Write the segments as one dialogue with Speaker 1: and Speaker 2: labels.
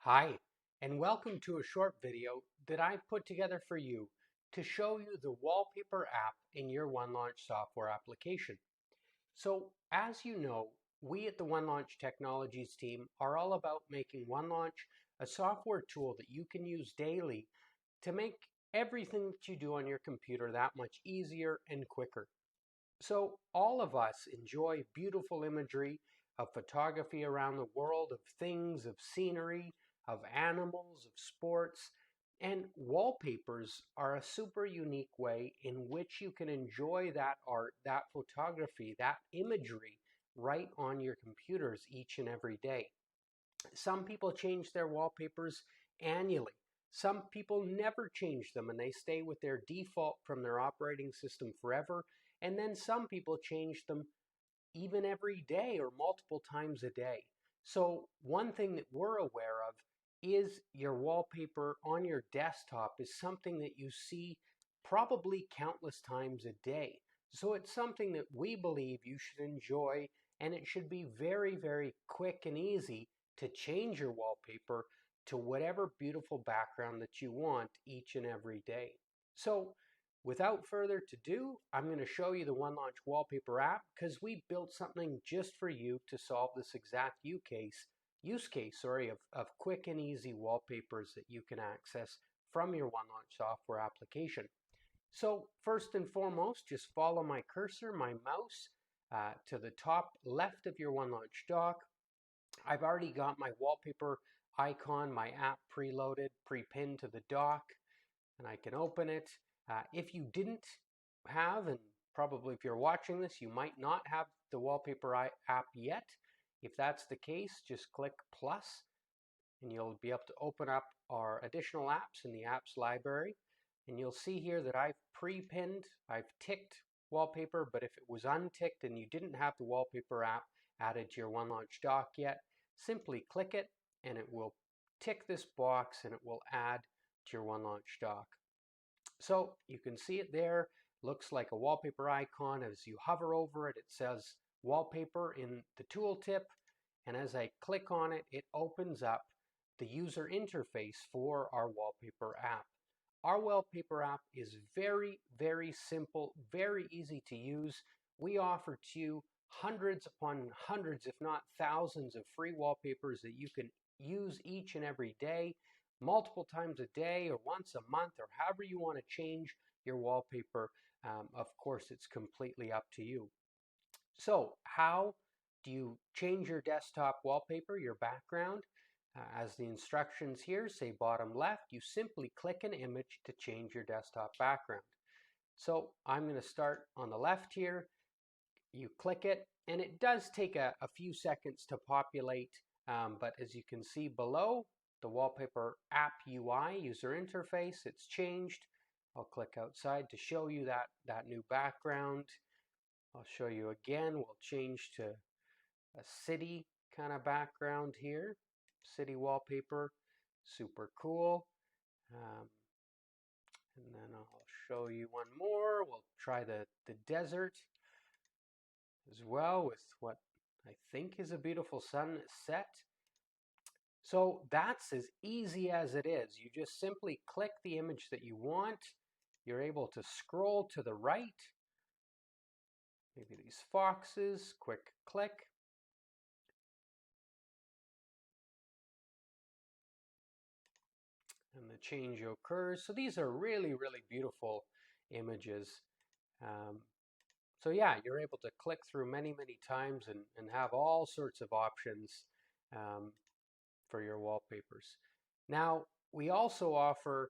Speaker 1: Hi, and welcome to a short video that I put together for you to show you the Wallpaper app in your OneLaunch software application. So, as you know, we at the OneLaunch Technologies team are all about making OneLaunch a software tool that you can use daily to make everything that you do on your computer that much easier and quicker. So all of us enjoy beautiful imagery of photography around the world, of things, of scenery, of animals, of sports, and wallpapers are a super unique way in which you can enjoy that art, that photography, that imagery right on your computers each and every day. Some people change their wallpapers annually. Some people never change them and they stay with their default from their operating system forever. And then some people change them even every day or multiple times a day. So one thing that we're aware of is your wallpaper on your desktop is something that you see probably countless times a day. So it's something that we believe you should enjoy, and it should be very, very quick and easy to change your wallpaper to whatever beautiful background that you want each and every day. So without further ado, I'm going to show you the OneLaunch Wallpaper app because we built something just for you to solve this exact use case of quick and easy wallpapers that you can access from your OneLaunch software application. So first and foremost, just follow my cursor, my mouse, to the top left of your OneLaunch dock. I've already got my wallpaper icon, my app preloaded, pre-pinned to the dock, and I can open it. If you didn't have, and probably if you're watching this, you might not have the Wallpaper app yet. If that's the case, just click plus, and you'll be able to open up our additional apps in the apps library. And you'll see here that I've pre-pinned, I've ticked wallpaper, but if it was unticked and you didn't have the Wallpaper app added to your OneLaunch dock yet, simply click it and it will tick this box and it will add to your OneLaunch dock. So you can see it there, looks like a wallpaper icon. As you hover over it, it says wallpaper in the tooltip, and as I click on it, it opens up the user interface for our wallpaper app. Our wallpaper app is very, very simple, very easy to use. We offer to you hundreds upon hundreds, if not thousands, of free wallpapers that you can use each and every day, multiple times a day or once a month, or however you want to change your wallpaper. Of course, it's completely up to you. So how do you change your desktop wallpaper, your background? As the instructions here say bottom left, you simply click an image to change your desktop background. So I'm going to start on the left here. You click it, and it does take a few seconds to populate, but as you can see below, the Wallpaper App UI user interface, it's changed. I'll click outside to show you that new background. I'll show you again. We'll change to a city kind of background here. City wallpaper, super cool. And then I'll show you one more. We'll try the desert as well with what I think is a beautiful sunset. So that's as easy as it is. You just simply click the image that you want. You're able to scroll to the right. Maybe these foxes, quick click. And the change occurs. So these are really, really beautiful images. So yeah, you're able to click through many, many times and have all sorts of options for your wallpapers. Now, we also offer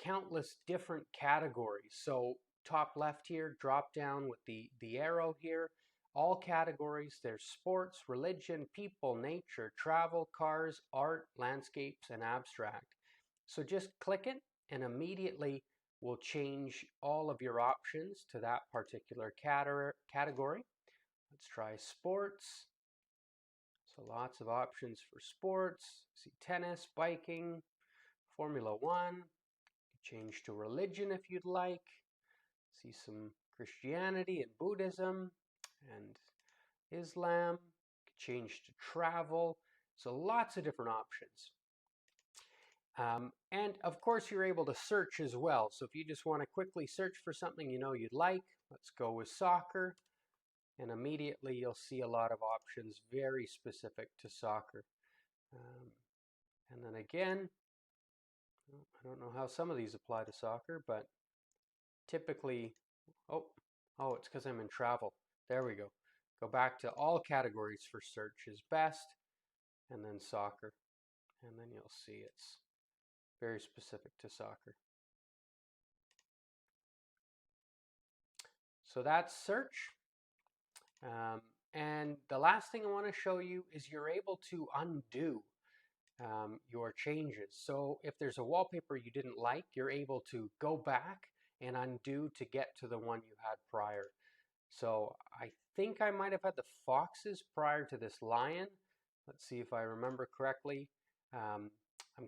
Speaker 1: countless different categories. So top left here, drop down with the arrow here, all categories. There's sports, religion, people, nature, travel, cars, art, landscapes, and abstract. So just click it and immediately will change all of your options to that particular category. Let's try sports. So lots of options for sports. See tennis, biking, Formula One. Change to religion if you'd like. See some Christianity and Buddhism and Islam. Change to travel. So lots of different options. And of course, you're able to search as well. So if you just want to quickly search for something you know you'd like, let's go with soccer. And immediately you'll see a lot of options very specific to soccer. Um, and then again, I don't know how some of these apply to soccer, but typically, oh, it's because I'm in travel. There we go. Go back to all categories for search is best, and then soccer. And then you'll see it's very specific to soccer. So that's search. And the last thing I want to show you is you're able to undo your changes. So if there's a wallpaper you didn't like, you're able to go back and undo to get to the one you had prior. So I think I might have had the foxes prior to this lion. Let's see if I remember correctly. I'm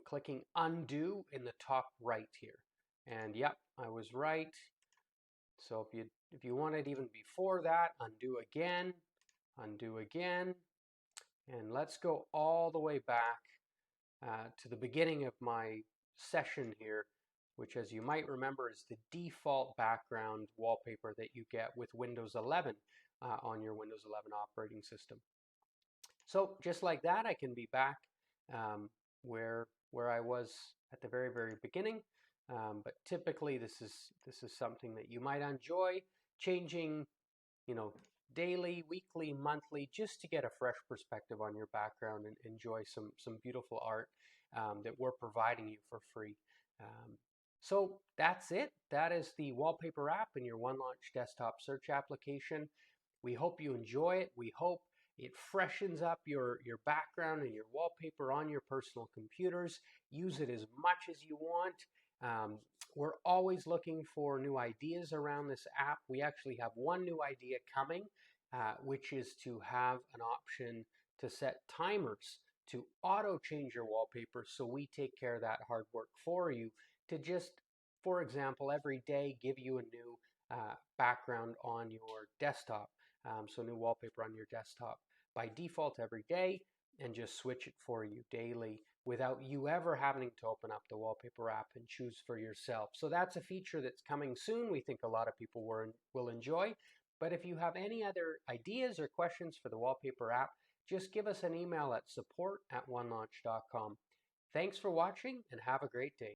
Speaker 1: clicking undo in the top right here. And yep, I was right. So if you want it even before that, undo again, and let's go all the way back to the beginning of my session here, which, as you might remember, is the default background wallpaper that you get with Windows 11 on your Windows 11 operating system. So just like that, I can be back where I was at the very, very beginning. But typically, this is something that you might enjoy changing, daily, weekly, monthly, just to get a fresh perspective on your background and enjoy some beautiful art that we're providing you for free. So that's it. That is the Wallpaper app in your OneLaunch desktop search application. We hope you enjoy it. We hope it freshens up your background and your wallpaper on your personal computers. Use it as much as you want. We're always looking for new ideas around this app. We actually have one new idea coming, which is to have an option to set timers to auto change your wallpaper, so we take care of that hard work for you to just, for example, every day give you a new background on your desktop. So new wallpaper on your desktop by default every day, and just switch it for you daily without you ever having to open up the Wallpaper app and choose for yourself. So that's a feature that's coming soon. We think a lot of people will enjoy. But if you have any other ideas or questions for the Wallpaper app, just give us an email at support@onelaunch.com. Thanks for watching and have a great day.